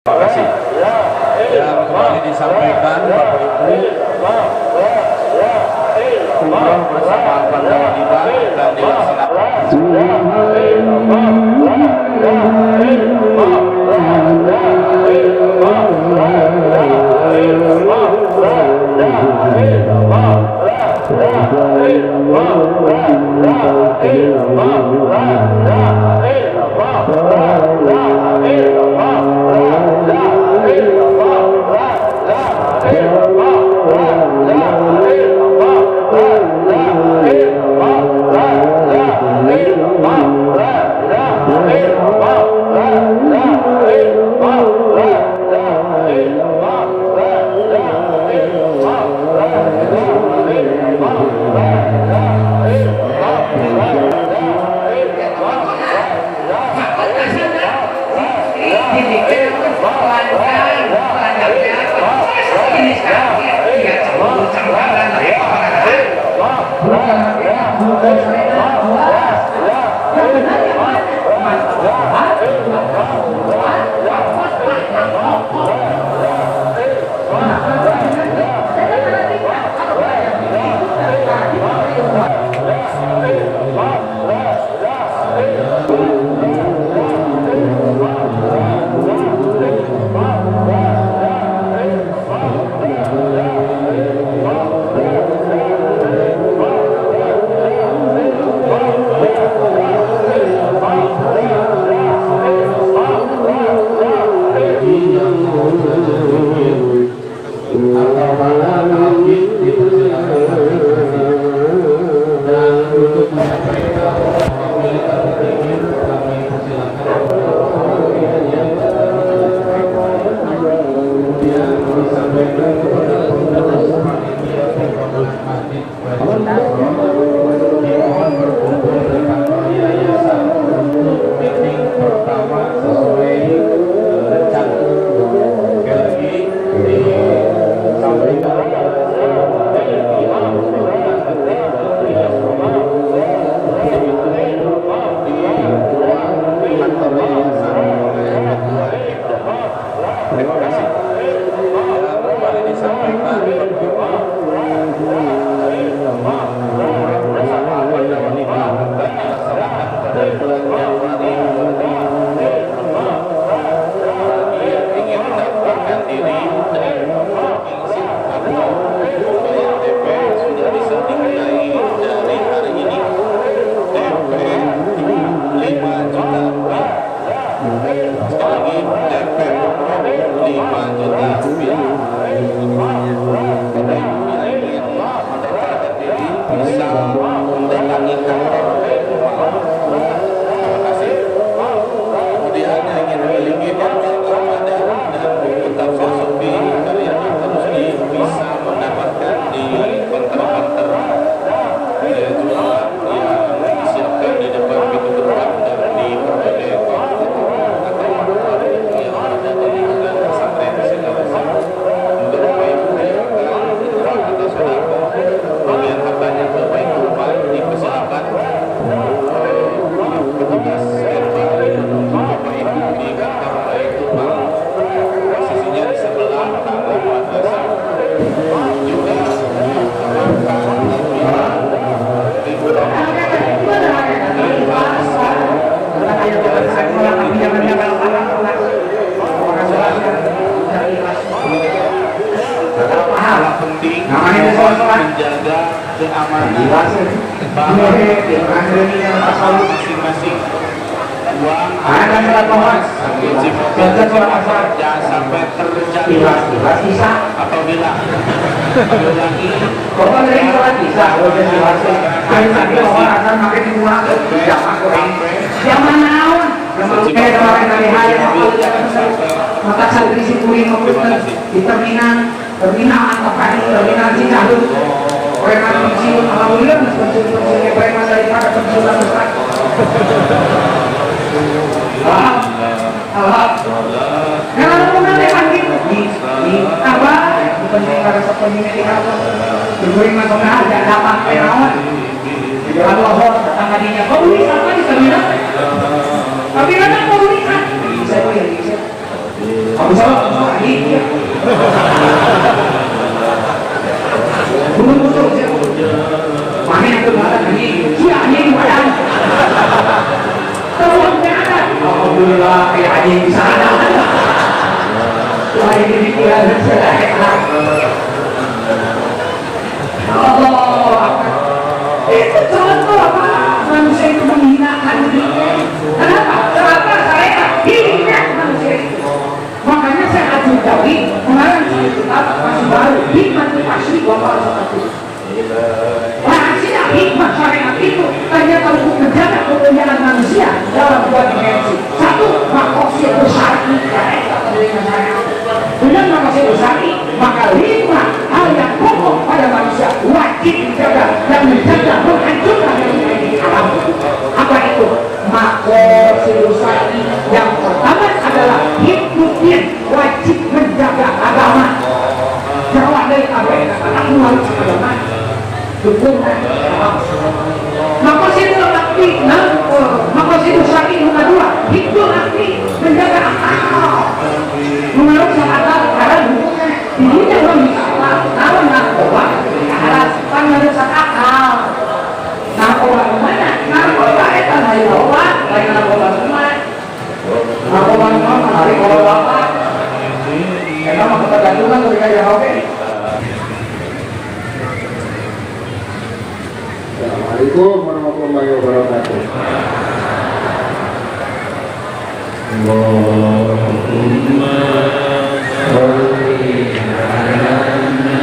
Terima kasih. Yang kembali disampaikan Bapak Ibu, umroh bersama Pandawa Diba dan menjaga keamanan masing-masing. Uang jangan sampai terjadi apabila maka santri sipuri di terminal Cicahem preman pensiun alhamdulillah pensiunnya preman daripada pensiunan besar. Alhamdulillah di apa penting pada sepenuhnya di apa diberi masalah ada dapat perawat kalau Allah datang hadinya kau bisa apa di terminal tapi kadang kau bisa bisa Aku salah ini. Betul-betul mana yang kebaran ini? Iya ini badan. Tolongnya ada. Alhamdulillah kayak anjing di sana. Wah ini pikiran saya. Allah. Itu contoh apa? Manusia itu menghinakan dirinya. Kenapa? Kenapa saya hina manusia itu? Makanya saya ajak Dawi kemarin saya tetap masih baru hikmat itu pasti bapak seperti itu. Rahasia hikmat syariat itu ternyata untuk menjaga kemuliaan manusia dalam dua dimensi. Satu, makosid besar dengan makosid besar maka 5 hal yang pokok pada manusia wajib dijaga dan menjaga menghancurkan dari alam. Apa itu? Makosid besar yang pertama adalah hidupin wajib menjaga agama. Jawab dari apa yang katakan harus agama. Dukungan. Maka situ nanti, maka situ sakit nomor 2 itu nanti menjaga akal. Menurut akal karena dukungan dirinya belum bisa akal. Kalau narkoba karena menurut akal. Narkoba mana? Narkoba itu dari obat, dari narkoba semua. Narkoba mana? Dari obat. Karena ketergantungan ketika dia oke. Assalamualaikum warahmatullahi wabarakatuh. Allahumma sholli ala nabiyyina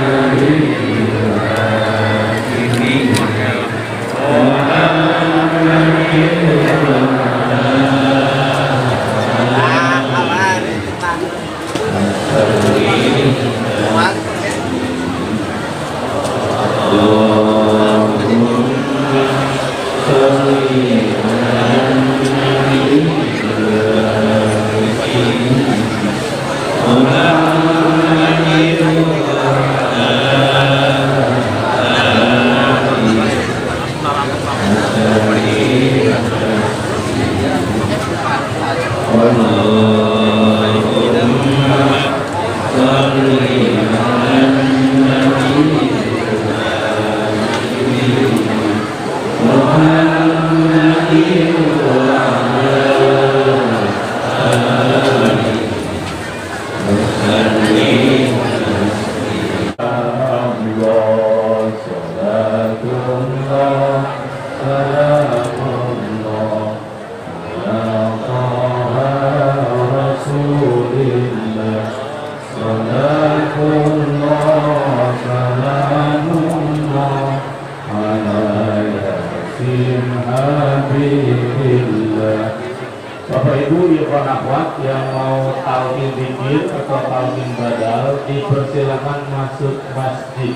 Bapak Ibu ikhwan akhwat yang mau talqin zikir atau talqin badal dipersilakan masuk masjid.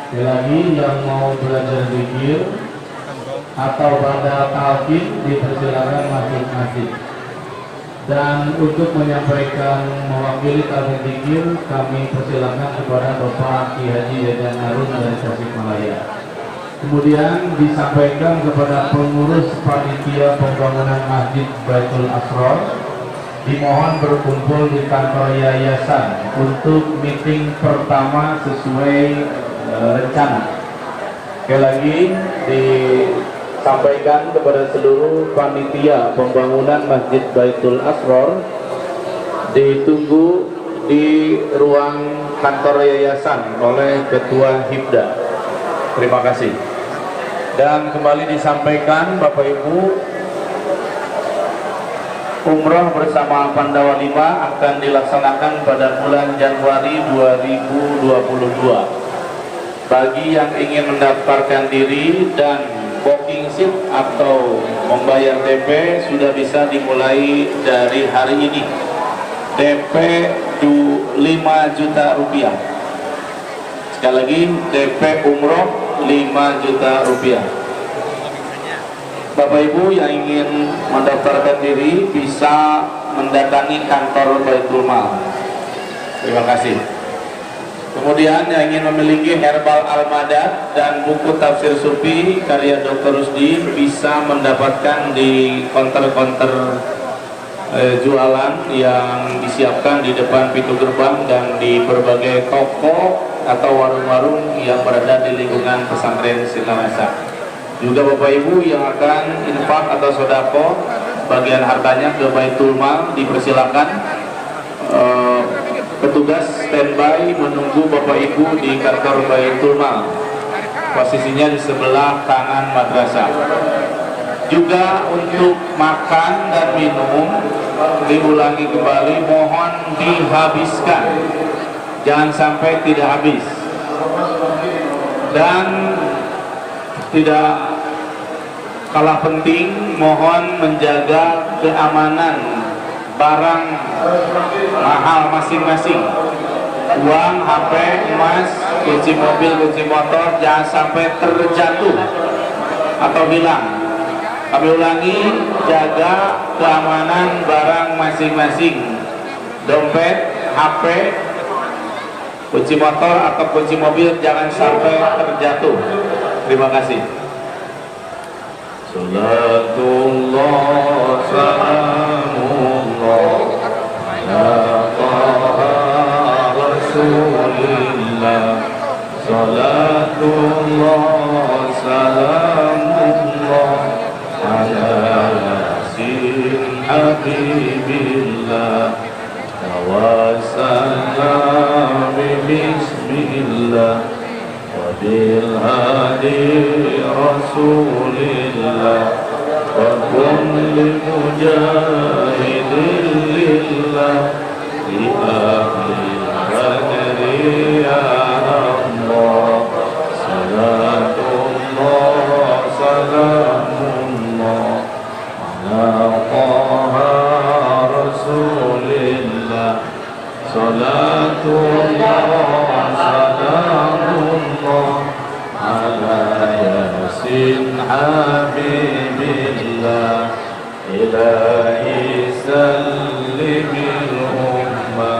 Sekali lagi yang mau belajar zikir atau badal talqin dipersilakan masuk masjid. Dan untuk menyampaikan mewakili talqin zikir kami persilakan kepada Bapak Ki Haji Yayan Harun dari Tasikmalaya. Kemudian disampaikan kepada pengurus panitia pembangunan Masjid Baitul Asrar, dimohon berkumpul di kantor yayasan untuk meeting pertama sesuai rencana. Sekali lagi disampaikan kepada seluruh panitia pembangunan Masjid Baitul Asrar ditunggu di ruang kantor yayasan oleh Ketua Hibda. Terima kasih. Dan kembali disampaikan Bapak Ibu, umroh bersama Pandawa 5 akan dilaksanakan pada bulan Januari 2022. Bagi yang ingin mendaftarkan diri dan booking seat atau membayar DP sudah bisa dimulai dari hari ini. DP 5 juta rupiah. Sekali lagi DP umroh 5 juta rupiah. Bapak Ibu yang ingin mendaftarkan diri bisa mendatangi kantor Baitul Mal. Terima kasih. Kemudian yang ingin memiliki herbal al-madad dan buku tafsir sufi karya Dr. Rusdi bisa mendapatkan di konter-konter jualan yang disiapkan di depan pintu gerbang dan di berbagai toko atau warung-warung yang berada di lingkungan pesantren Sinarasa. Juga Bapak Ibu yang akan infak atau sodako bagian hartanya ke Baitul Mal dipersilakan. Petugas standby menunggu Bapak Ibu di kantor Baitul Mal. Posisinya di sebelah kanan madrasah. Juga untuk makan dan minum diulangi kembali, mohon dihabiskan, jangan sampai tidak habis. Dan tidak kalah penting, mohon menjaga keamanan barang mahal masing-masing. Uang, HP, emas, kunci mobil, kunci motor jangan sampai terjatuh atau hilang. Kami ulangi, jaga keamanan barang masing-masing. Dompet, HP, kunci motor atau kunci mobil jangan sampai terjatuh. Terima kasih. Salatullah salamullah ala taha rasulillah. Salatullah salamullah ala yasin habibillah. Tawassalam bismillah وبالهادي رسول الله وكل مجاهد لله لأهل البدر يا الله. صلاة الله سلام الله على طه رسول الله. صلاة الله سلام الله على ياسين حبيب الله. إلهي سلم الأمة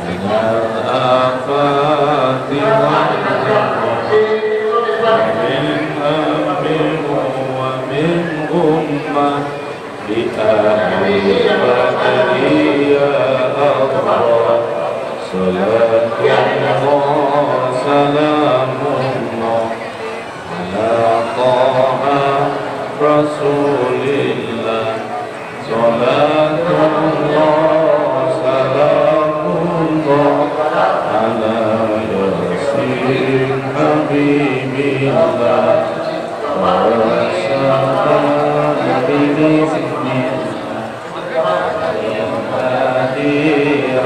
من الآفات ومن هم ومن غمة بأهل البدر يا الله. صلاة الله سلام الله على طه رسول الله. صلاة الله سلام الله على ياسين حبيب الله. وسلام بسم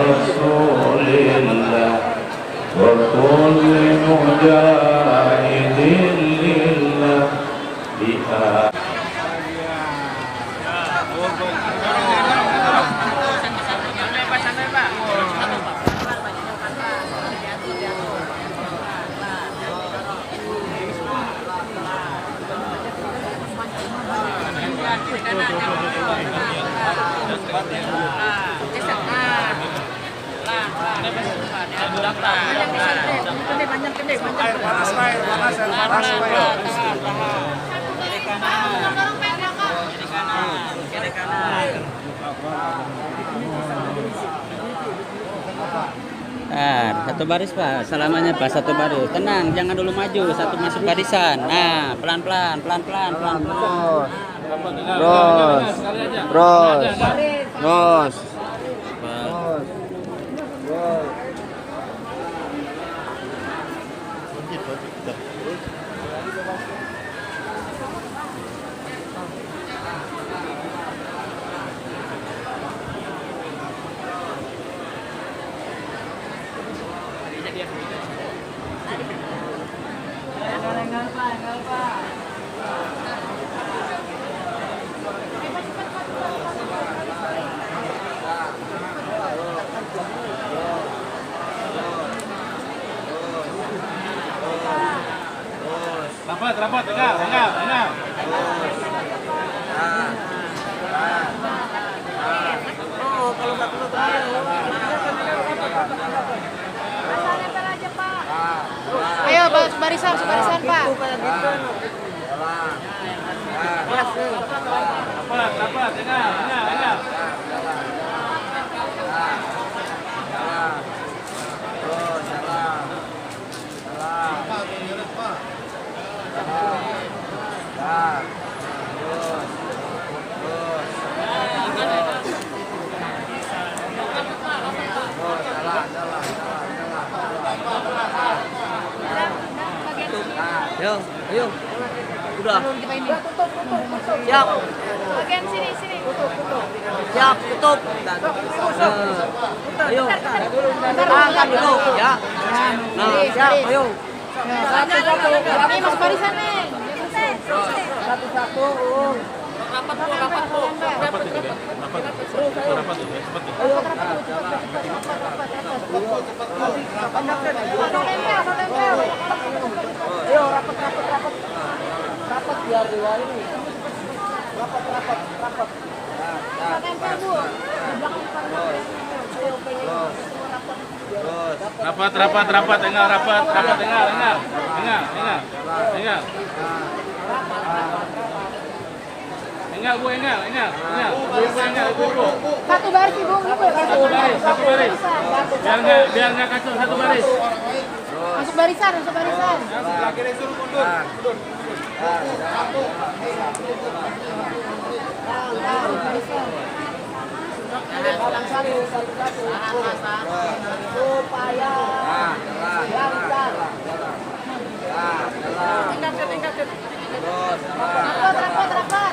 رسول الله وكل مجاهد لله بها. Nah, satu baris Pak, selamanya Pak, satu baris. Tenang, jangan dulu maju, satu masuk barisan. Nah, pelan-pelan, pelan-pelan, pelan-pelan. Terus. Rapat, enggak. Ayo barisan Pak. Rapat, enggak. Ayo. Udah. Kita ini. Siap. Bagian sini, sini. Siap, tutup. Ayo. Tahan dulu ya. Nah, siap, ayo. Ini masuk barisan nih. Satu-satu. Rapat bu. Ayo, rapat. Rapat biar dua ini. Rapat. Rapat, enggak. Enggak, Bu, enggak. Bu. Satu baris ibu. Satu baris. Biar enggak kacau, satu baris. Masuk barisan. Supaya Rapat.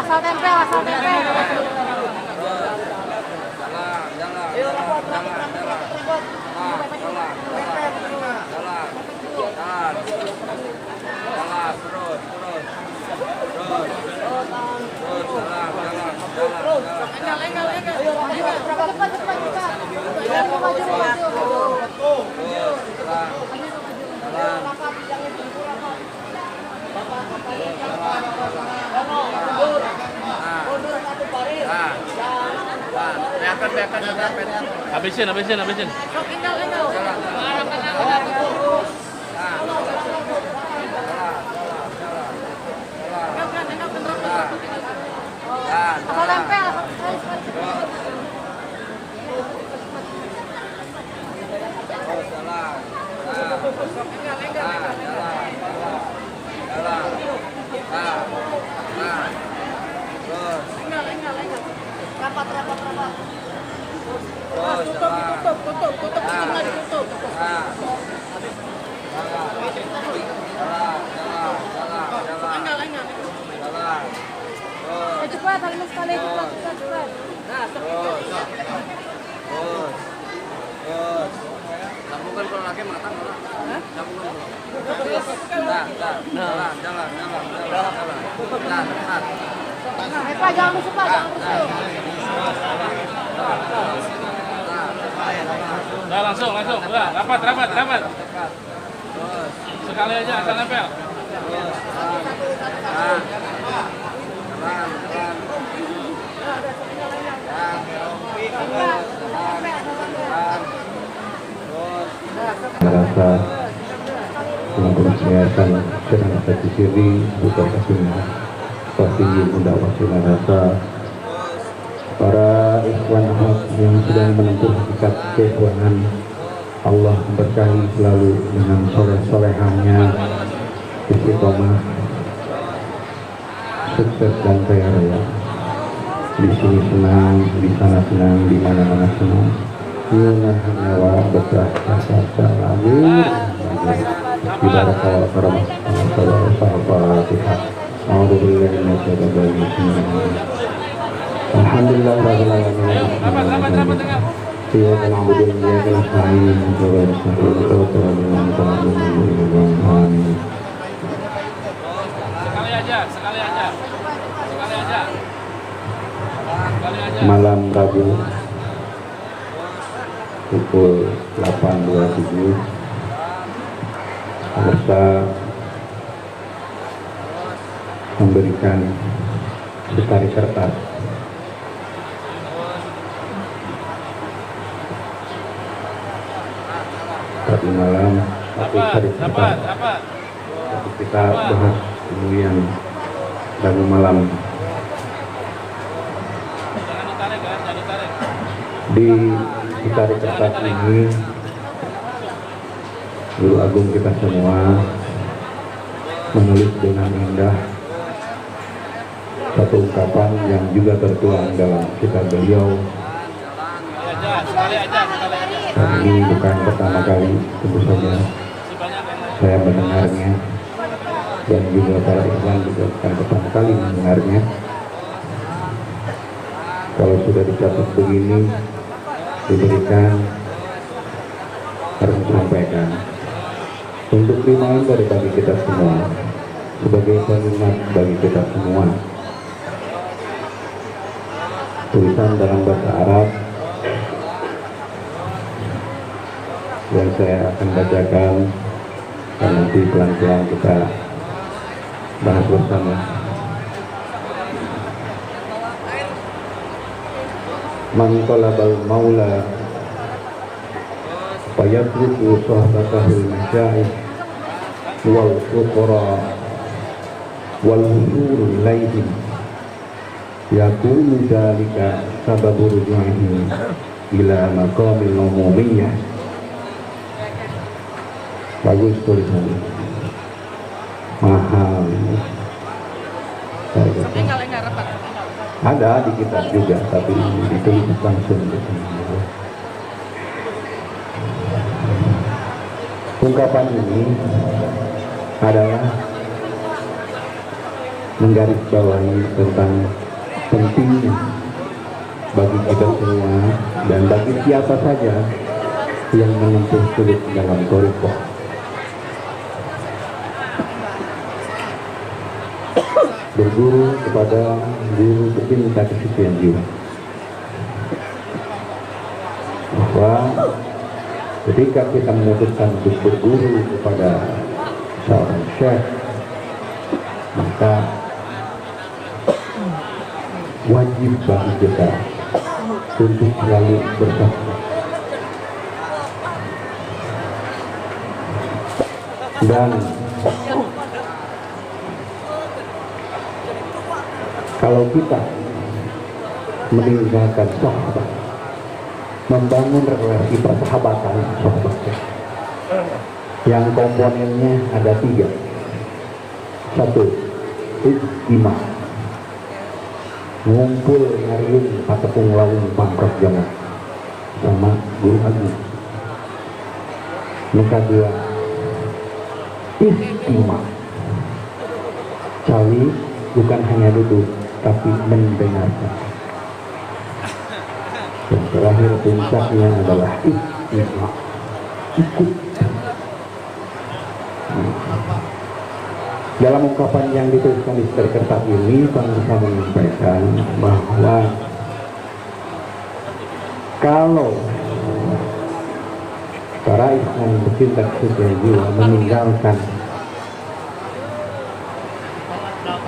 Asal tempel. Habisin. Asal tempel. Cepat, halus sekali, cepat. sambungkan kalau lagi matang orang. Sambungkan. Jalan. Pak, jangan rusuk, Pak, jangan rusuk. Udah langsung. Udah, rapat. Sekali aja asal nempel. Merasa teman-teman kesehatan sedang satu siri bukan kasusnya pasti mudah wasila rasa para ikhwan ahad yang sedang menempuh hakikat keikhwanan. Allah berkahi selalu dengan soleh-solehannya, istiqomah, sukses dan kaya raya. Di sini senang, di sana senang, di mana-mana senang. Dengan nyawa berkah rasa amin. Ibarat kawal karamah Al-Fatihah. Alhamdulillah Alhamdulillah rabbil alamin. Iyyaka na'budu wa iyyaka nasta'in. Amin. Sekali aja. Malam Rabu pukul 8.27 peserta memberikan secari kertas tadi malam satu secari kertas. Tapi kita bahas kemudian Rabu malam di secari kertas ini. Guru Agung kita semua menulis dengan indah satu ungkapan yang juga tertuang dalam kitab beliau Dan ini bukan pertama kali tentu saja saya mendengarnya, dan juga para ikhwan juga bukan pertama kali mendengarnya. Kalau sudah dicatat begini, diberikan, harus disampaikan untuk reminder bagi kita semua, sebagai pengingat bagi kita semua. Tulisan dalam bahasa Arab yang saya akan bacakan, dan nanti pelan-pelan kita bahas bersama. Man talabal maula fayatruku sohbatahul masya'ih wal fuqara wal husur ilaihim yakunu dhalika sababu ruju'ihi ila maqamil umumiyah. Bagus tulisannya, mahal. Ada di kitab juga, tapi ditulis langsung di sini. Ungkapan ini adalah menggarisbawahi tentang pentingnya bagi kita semua dan bagi siapa saja yang menempuh sulit dalam thariqah, berguru kepada guru pecinta kesucian jiwa. Bahwa ketika kita memutuskan untuk berguru kepada seorang syekh, maka wajib bagi kita untuk selalu bertakwa. Dan kalau kita meninggalkan sahabat, membangun relasi persahabatan sahabat yang komponennya ada 3. 1, ijtima, ngumpul ngariung patepung laung pangkos jamak sama guru agung. Yang kedua, istima, cari bukan hanya duduk tapi mendengarkan. Dan terakhir puncaknya adalah istima, ikut. Dalam ungkapan yang dituliskan di kertas ini, Bang bisa menyampaikan bahwa kalau para ikhwan pecinta kesucian jiwa meninggalkan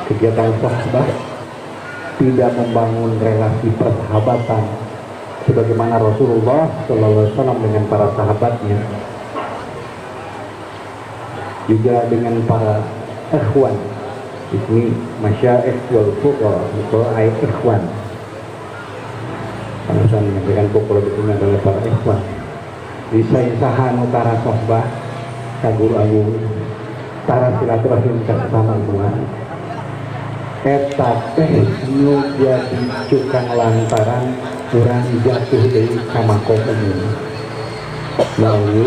kegiatan sahabat, tidak membangun relasi persahabatan sebagaimana Rasulullah SAW dengan para sahabatnya, juga dengan para ikhwan, ini masyaikh wal fuqara, itu ay ikhwan. Karena saya menyampaikan pokok itu adalah para ikhwan. Disaisahan utara sohbah, kaguru agung, tara silaturahim bersama hubungan. Eta teh nu jadi cukang lantaran kurang jatuh dari kamako umum. Lalu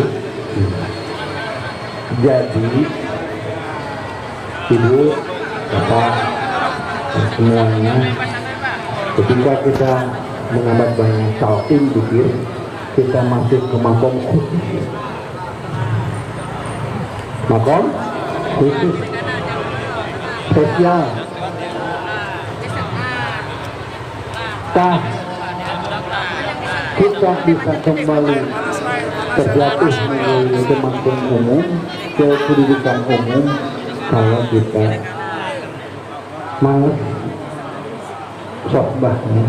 jadi ibu, bapak, semuanya, ketika kita mengambat banyak talqin pikir, kita masuk ke makom khusus. Makom khusus spesial. Kita bisa kembali terjatuh melalui kemampuan umum ke pendidikan umum kalau kita malas sohbahnya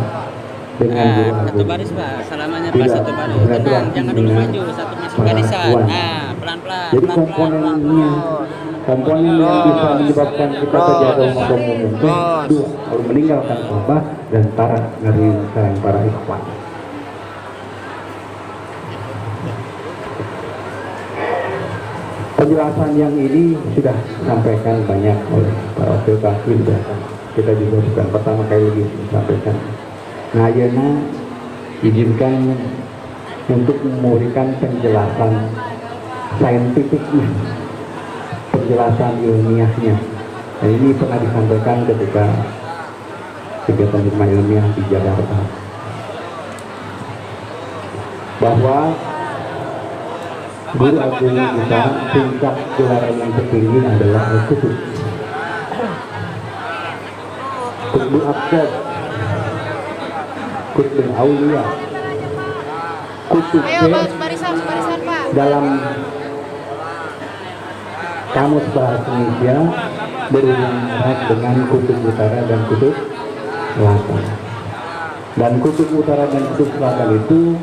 dengan guru agung. Satu baris Pak, selamanya Pak, satu baris. Tenang, jangan dulu maju, satu masuk barisan. Nah, pelan-pelan. Jadi komponennya, komponen yang bisa menyebabkan kita terjatuh makom umum itu 2, kalau meninggalkan sohbah dan para ngariung sareng para ikhwan. Penjelasan yang ini sudah disampaikan banyak oleh para wakil kafir, kita juga bukan pertama kali lagi disampaikan. Nah, ayeuna izinkan untuk memberikan penjelasan saintifiknya, penjelasan ilmiahnya. Dan ini pernah disampaikan ketika kegiatan hikmah ilmiah di Jakarta, bahwa guru agung kita tingkat gelaran yang tertinggi adalah Al-Kutub, Kutbul Aqtab, Kutbul Aulia, Kutub Ayo, barisan Pak. dalam Kamus Bahasa Indonesia berhubungan erat dengan kutub utara dan kutub selatan. Dan kutub utara dan kutub selatan itu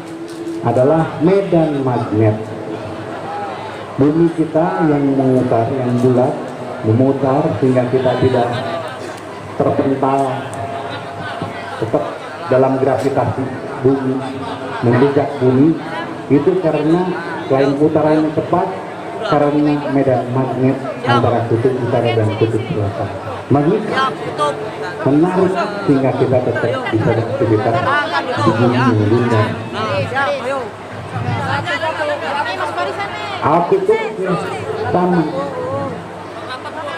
adalah medan magnet. Bumi kita yang memutar, yang bulat, memutar sehingga kita tidak terpental, tetap dalam gravitasi bumi, menjejak bumi, itu karena selain putaran yang cepat, karena medan magnet antara kutub utara dan kutub selatan menarik sehingga kita tetap bisa beraktivitas di bumi yang bundar. Al-Kutub sama,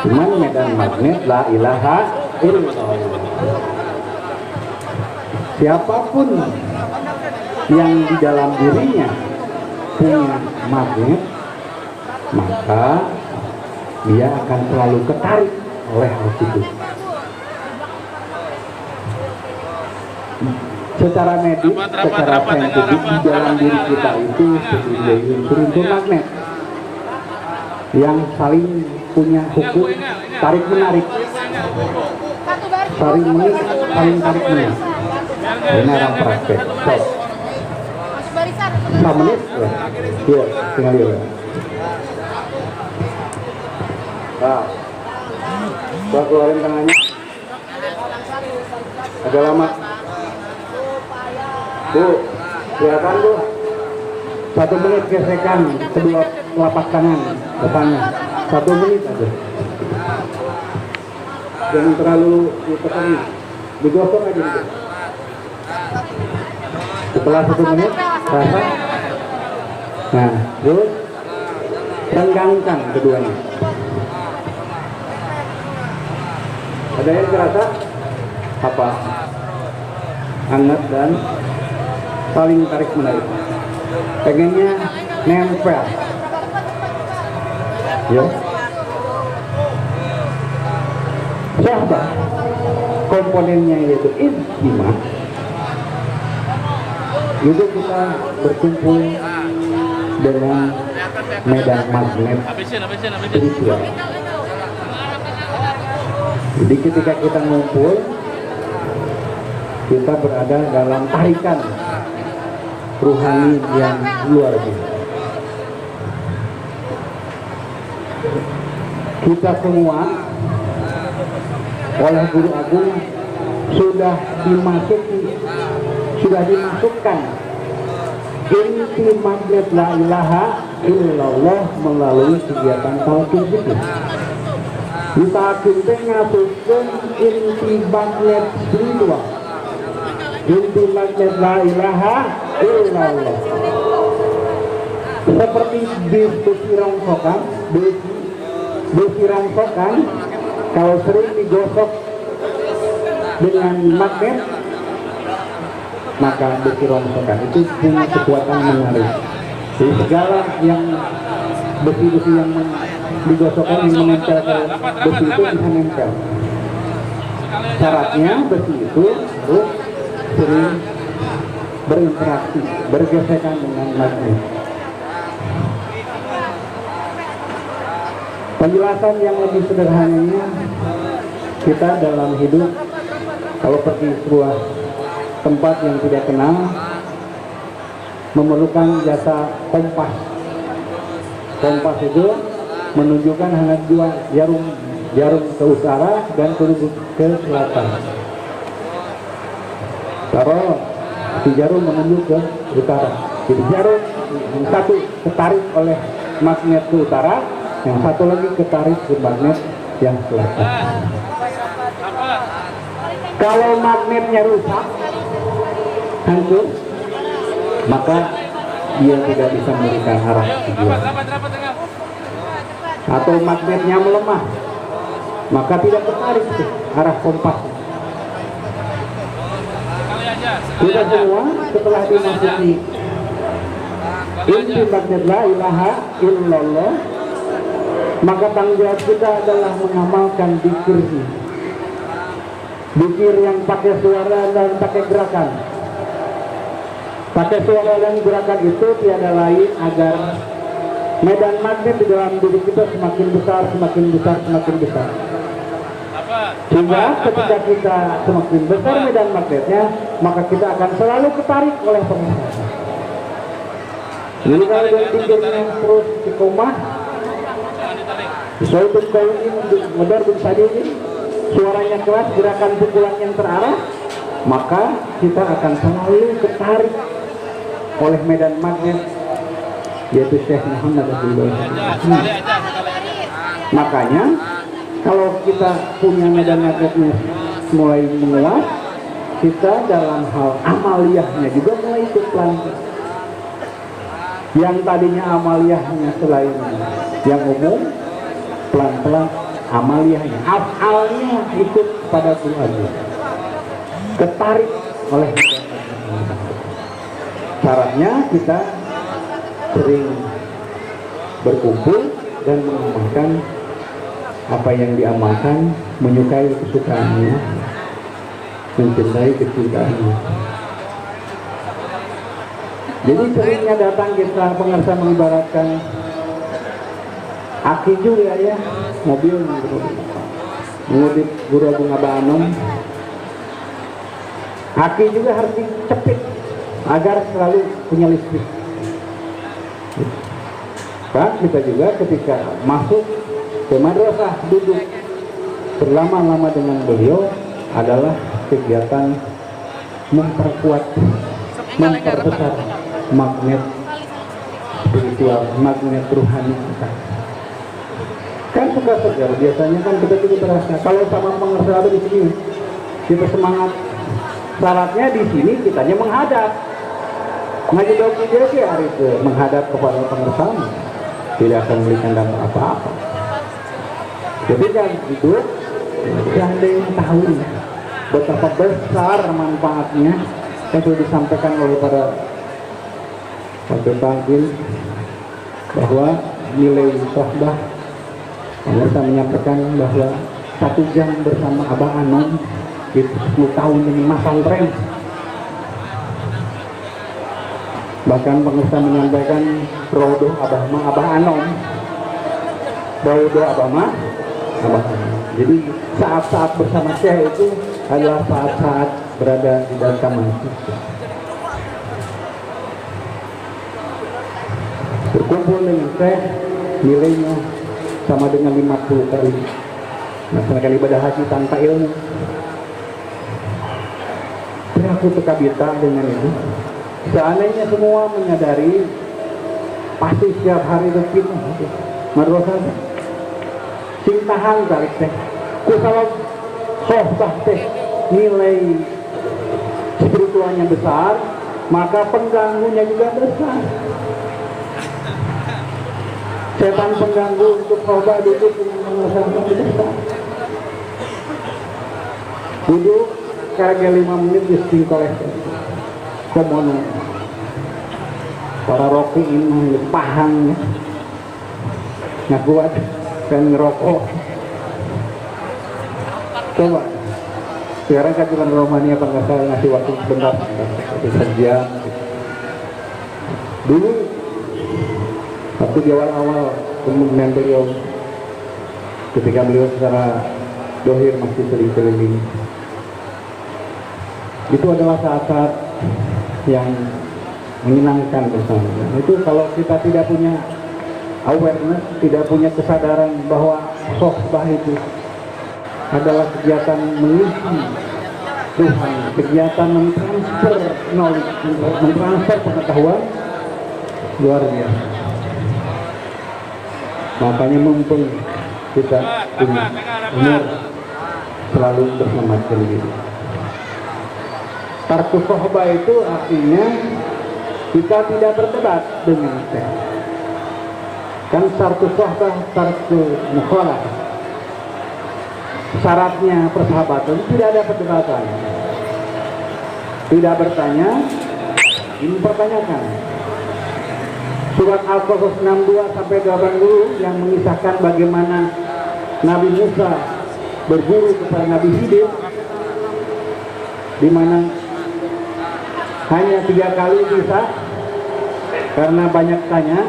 cuman medan magnet la ilaha illallah. Siapapun yang di dalam dirinya punya magnet, maka dia akan selalu ketarik oleh Al-Kutub. Secara medis, secara saintifik, di dalam diri kita itu sebagai unsur-unsur magnet yang saling punya hukum tarik menarik, saling tarik menarik. Ini orang praktek. So, Barisan. menit ya, iya, tinggal ya. Nah, gua keluarin tangannya. Agak lama. Bu, silakan Bu. 1 menit gesekan kedua telapak tangan depannya. 1 menit aja. Jangan terlalu ditekan. Digosok aja gitu. Setelah 1 menit, rasa. Nah, terus renggangkan keduanya. Ada yang terasa apa? Hangat dan saling tarik menarik. Pengennya nempel. Ya. Siapa? Komponennya yaitu intima. Itu kita berkumpul dengan medan magnet spiritual. Jadi ketika kita ngumpul, kita berada dalam tarikan ruhani yang luar biasa. Kita semua oleh Guru Agung sudah dimasukkan inti magnet la ilaha illallah melalui kegiatan talqin zikir. Kita akhirnya ngasupkan inti magnet spiritual, inti magnet la ilaha illallah. Seperti besi rongsokan, kalau sering digosok dengan magnet, maka besi rongsokan itu punya kekuatan menarik. Jadi segala yang besi-besi yang digosokkan yang menempel ke besi itu bisa nempel. Syaratnya besi itu harus sering berinteraksi, bergesekan dengan magnet. Penjelasan yang lebih sederhananya, kita dalam hidup kalau pergi sebuah tempat yang tidak kenal, memerlukan jasa kompas. Kompas itu menunjukkan hanya 2 jarum ke utara dan ke selatan. Kalau si jarum menunjuk ke utara, jadi jarum yang satu ketarik oleh magnet ke utara, yang satu lagi ketarik ke magnet yang selatan. Kalau magnetnya rusak, hancur, maka dia tidak bisa memberikan arah tujuan. Atau magnetnya melemah, maka tidak tertarik tuh arah kompas. Kita semua setelah dimasuki inti magnet la ilaha illallah, maka tanggung jawab kita adalah mengamalkan dzikir. Dzikir yang pakai suara dan pakai gerakan. Pakai suara dan gerakan itu tiada lain agar medan magnet di dalam diri kita semakin besar, semakin besar, semakin besar. Sehingga ketika kita semakin besar medan magnetnya, maka kita akan selalu ketarik oleh pengusaha. Jadi kalau dia pikirnya terus istiqomah, Saudun kauin medar bin sadidin, suaranya keras, gerakan pukulan yang terarah, maka kita akan selalu ketarik oleh medan magnet, yaitu Syekh Muhammad Abdul Wahid. Makanya kalau kita punya medan magnetnya mulai menguat, kita dalam hal amaliyahnya juga mulai ikut pelan. Yang tadinya amaliyahnya selain yang umum, pelan-pelan amaliyahnya, afalnya ikut pada Quran, ketarik oleh. Syaratnya kita sering berkumpul dan mengamalkan apa yang diamalkan, menyukai kesukaannya, mencintai kecintaannya. Jadi seringnya datang kita pengersa mengibaratkan aki juga ya, mobil mengutip Guru Agung Abah Anom, aki juga harus dicepit agar selalu punya listrik. Pak, kita juga ketika masuk ke madrasah duduk berlama-lama dengan beliau adalah kegiatan memperkuat, memperbesar magnet spiritual, magnet rohani kita. Kan suka segar, biasanya kan kita juga terasa kalau sama pengersa di sini kita semangat. Syaratnya di sini kitanya menghadap. Ngaji doa jadi hari itu menghadap kepada pengersa tidak akan memberikan dampak apa-apa. Jadi kan itu yang ada yang tahu betapa besar manfaatnya yang sudah disampaikan oleh para pemimpin bahwa nilai sohbah. Saya menyampaikan bahwa 1 jam bersama Abah Anom itu 10 tahun ini masang tren. Bahkan pengusaha menyampaikan Rodo Abah Anom, Rodo Abah Abah. Jadi saat-saat bersama Syekh itu adalah saat-saat berada di dalam kamar. Berkumpul dengan Syekh nilainya sama dengan 50 kali melaksanakan ibadah haji tanpa ilmu. Saya aku tekabita dengan itu. Seandainya semua menyadari, pasti setiap hari rutin madrasah cintahan tarik teh. Kalau sohbah teh nilai spiritualnya besar, maka pengganggunya juga besar. Setan pengganggu untuk sohbah duduk mengesahkan besar. Duduk karena 5 menit di singkoleh. Komono para roki ini pahang nggak kuat kan ngerokok. Coba sekarang kan cuma Romania apa nggak salah ngasih waktu sebentar saja. Dulu waktu di awal-awal kemudian beliau ketika beliau secara dohir masih sering keliling, itu adalah saat-saat yang menyenangkan bersama. Itu kalau kita tidak punya awareness, tidak punya kesadaran bahwa sohbah itu adalah kegiatan mengisi Tuhan, kegiatan mentransfer knowledge, mentransfer pengetahuan, luar biasa. Makanya mumpung kita punya umur selalu bersama diri. Tarku sohbah itu artinya Kita tidak berdebat dengan teks. Kan syartu sohbah, syartu mukhalafah. Syaratnya persahabatan tidak ada perdebatan. Tidak bertanya, ini pertanyakan. Surat Al-Qasas 62 sampai 80 yang mengisahkan bagaimana Nabi Musa berguru kepada Nabi Khidir, di mana hanya 3 kali bisa karena banyak tanya.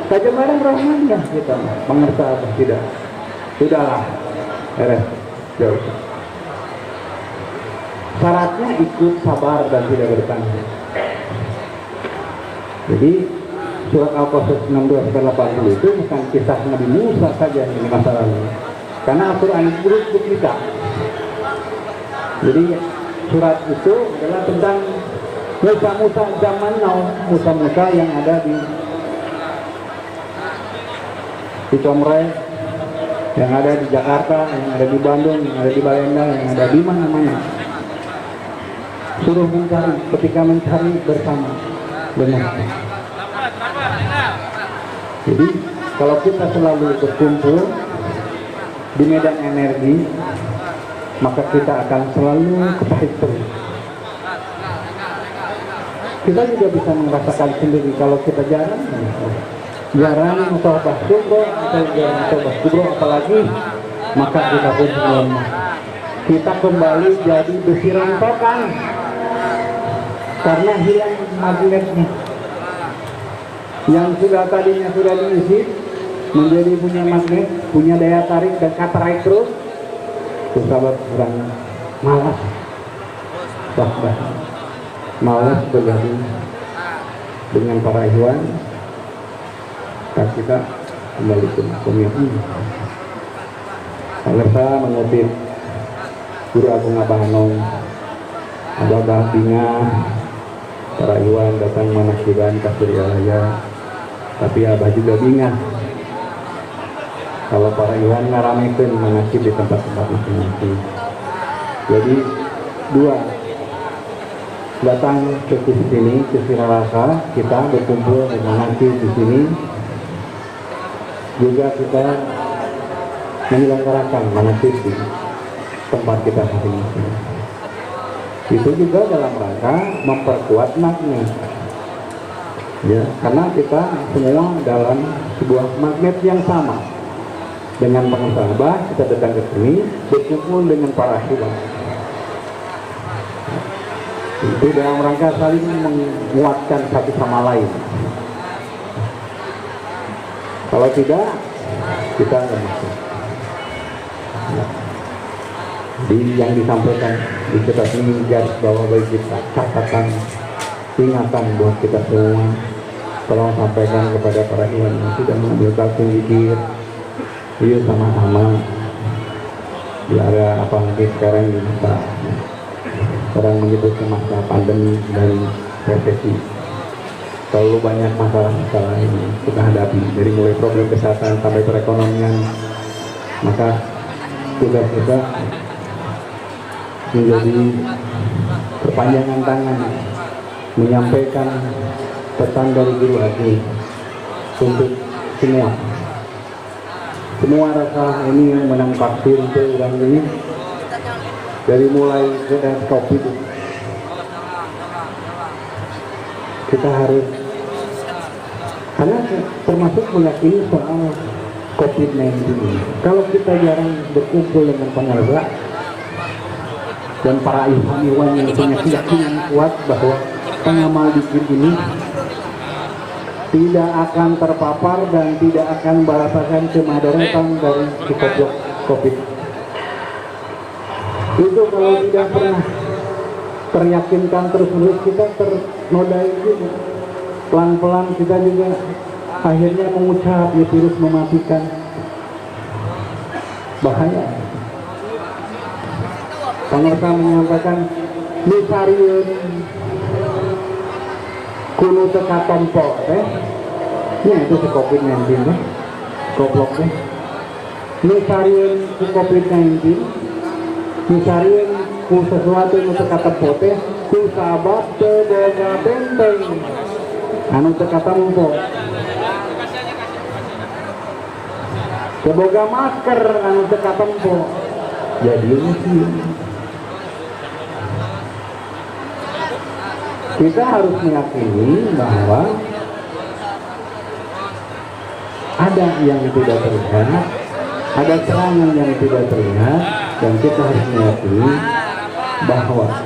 Tajamaran Rahmaniyah kita mengerti apa tidak? Sudahlah, jauh. Syaratnya ikut sabar dan tidak bertanya. Jadi surat Al-Qasas 62 sampai 80 itu bukan kisah Nabi Musa saja ini masalahnya. Karena Al-Quran itu berikut kita. Jadi surat itu adalah tentang Musa zaman now, Musa yang ada di Comre, yang ada di Jakarta, yang ada di Bandung, yang ada di Balenda, yang ada di mana-mana. Suruh mencari, ketika mencari bersama dengan. Jadi kalau kita selalu berkumpul di medan energi, maka kita akan selalu kepahit terus. Kita juga bisa merasakan sendiri kalau kita jarang mutabah kubro atau jarang mutabah kubro, apalagi maka kita pun lemah. Kita kembali jadi besi rontokan karena hilang magnetnya yang tadinya sudah diisi menjadi punya magnet, punya daya tarik dan katarik terus. Sahabat kurang malas, malas bergabung dengan para ikhwan. Dan kita kembali ke komitmen. Kalau saya mengutip Guru Agung Abah Hanong, Abah Binga, para ikhwan datang manakiban kasurialaya, tapi Abah juga binga kalau para ikhwan ngaramekeun manakib di tempat-tempat masing-masing. Jadi dua, datang ke sini, ke Siralasa, kita berkumpul di manakib di sini. Juga kita menyelenggarakan manasik di tempat kita masing-masing. Itu juga dalam rangka memperkuat magnet. Ya, karena kita semua dalam sebuah magnet yang sama. Dengan pengusaha kita datang ke sini berkumpul dengan para ikhwan. Itu dalam rangka saling menguatkan satu sama lain. Kalau tidak, kita nggak bisa. Jadi yang disampaikan di kitab ini garis bawah bagi kita, catatan, ingatan buat kita semua. Tolong sampaikan kepada para ikhwan yang sudah mengambil talqin zikir. Yuk sama-sama. Ada apalagi sekarang di masa orang menyebutnya masa pandemi dan resesi. Terlalu banyak masalah-masalah yang kita hadapi, dari mulai problem kesehatan sampai perekonomian. Maka tugas kita menjadi perpanjangan tangan menyampaikan pesan dari Guru Haji untuk semua rasa ini yang menang vaksin itu orang ini dari mulai dari COVID kita harus, karena termasuk meyakini soal COVID-19 ini. Kalau kita jarang berkumpul dengan pengarga dan para ikhwan yang punya keyakinan kuat bahwa pengamal zikir ini tidak akan terpapar dan tidak akan merasakan kemadaratan dari COVID. Itu kalau tidak pernah teryakinkan terus-menerus, kita ternodai juga. Pelan-pelan kita juga akhirnya mengucap ya virus mematikan. Bahaya. Pengerta menyampaikan misariun kuno teka tompo ya itu si COVID-19 goblok misariun ku COVID-19, misariun ku sesuatu yang teka tempo ku sahabat teboga benteng anu teu katempo. Keboga masker anu teu katempo. Jadi muslim. Kita harus meyakini bahwa ada yang tidak terlihat, ada serangan yang tidak terlihat, dan kita harus meyakini bahwa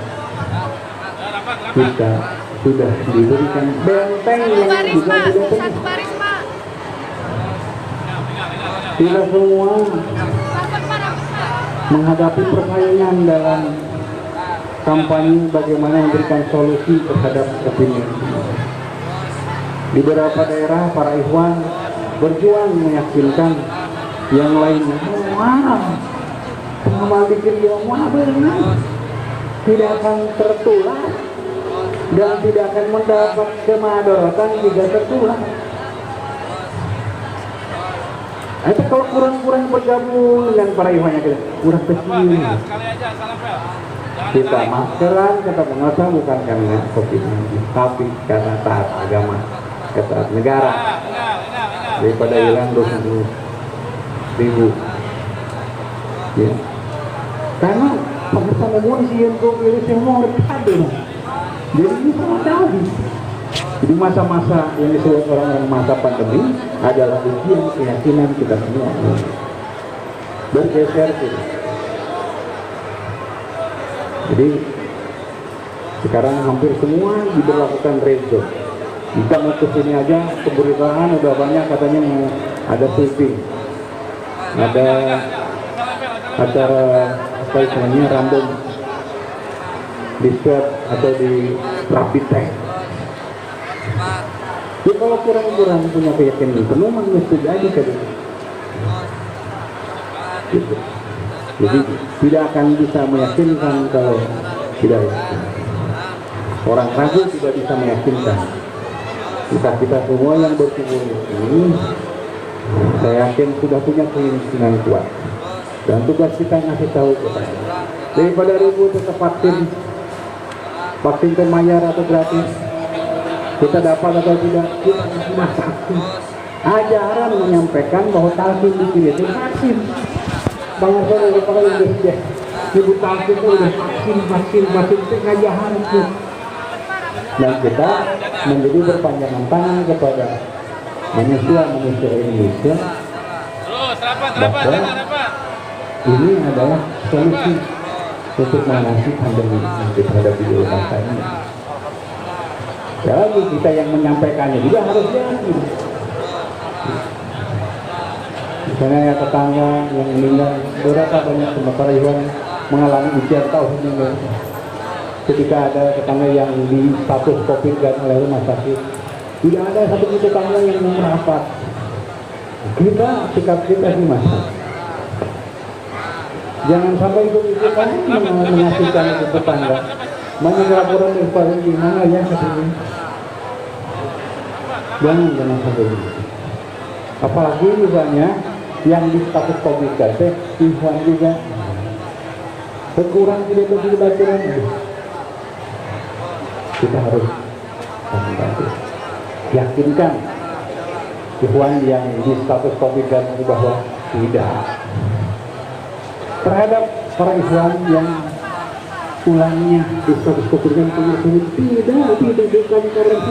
kita sudah diberikan benteng Satu yang baris juga Pak, tidak satu terlihat. baris Pak. Kita semua Rapat Pak, rapat Pak. menghadapi persaingan dalam kampanye bagaimana memberikan solusi terhadap opini. Di beberapa daerah para ikhwan berjuang meyakinkan yang lainnya, wah, pengamal dikir wah benar, tidak akan tertular dan tidak akan mendapat kemadaratan jika tertular. Itu kalau kurang-kurang bergabung dengan para ikhwannya kita, kurang kecil. Kita maskeran, kita penguasa bukan karena COVID-19, tapi karena taat agama, taat negara. Daripada hilang 20.000, ya. Karena pemirsa umum sih untuk pilih semua ada. Jadi ini sangat tadi. Jadi masa-masa yang disebut orang-orang masa pandemi adalah ujian keyakinan kita semua. Bergeser kita. Jadi sekarang hampir semua diberlakukan red zone. Kita mau kesini aja pemberitaan udah banyak katanya mau ada sweeping, ada acara apa istilahnya random di swab atau di rapid test. Jadi kalau kurang-kurang punya keyakinan itu memang mesti aja gitu. Jadi tidak akan bisa meyakinkan kalau tidak yakin. Orang ragu tidak bisa meyakinkan. Kita semua yang berkumpul ini, saya yakin sudah punya keyakinan kuat. Dan tugas kita ngasih tahu kepada daripada ribut tetap vaksin berbayar atau gratis, kita dapat atau tidak, kita sudah vaksin. Ajaran menyampaikan bahwa talqin dikir itu vaksin. Banyak orang yang pakai udah ibu talqin itu udah vaksin itu ngajaran itu. Dan kita menjadi berpanjangan tangan kepada manusia Indonesia bahwa ini adalah solusi untuk mengatasi pandemi yang kita hadapi di masa ini. Jadi kita yang menyampaikannya juga harus yakin. Misalnya ya tetangga yang meninggal, berapa banyak para ikhwan mengalami ujian tauhid ini. Ketika ada tetangga yang di status COVID dan oleh rumah sakit, tidak ada satu tetangga yang mau merapat. Kita sikap kita sih mas, jangan sampai itu kan mengasihkan itu tetangga. Banyak laporan dari Pak gimana ya katanya. Jangan sampai itu. Apalagi misalnya yang di status COVID kan, Tuhan juga berkurang tidak begitu bacaan. Kita harus yakinkan Tuhan yang di status COVID dan bahwa tidak terhadap para ikhwan yang ulangnya di status COVID dan tidak bukan karena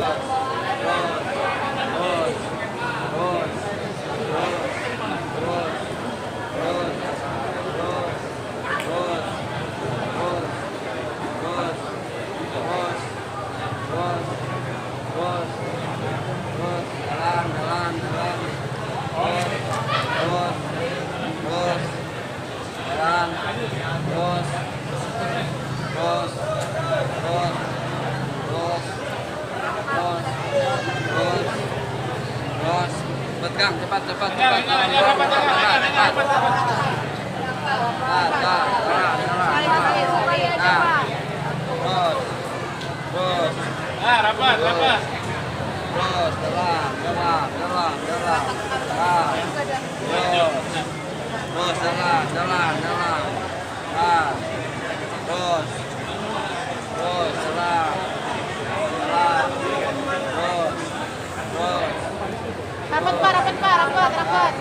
Kang, cepat. Rapat. Terus, jalan. rapat, rapat.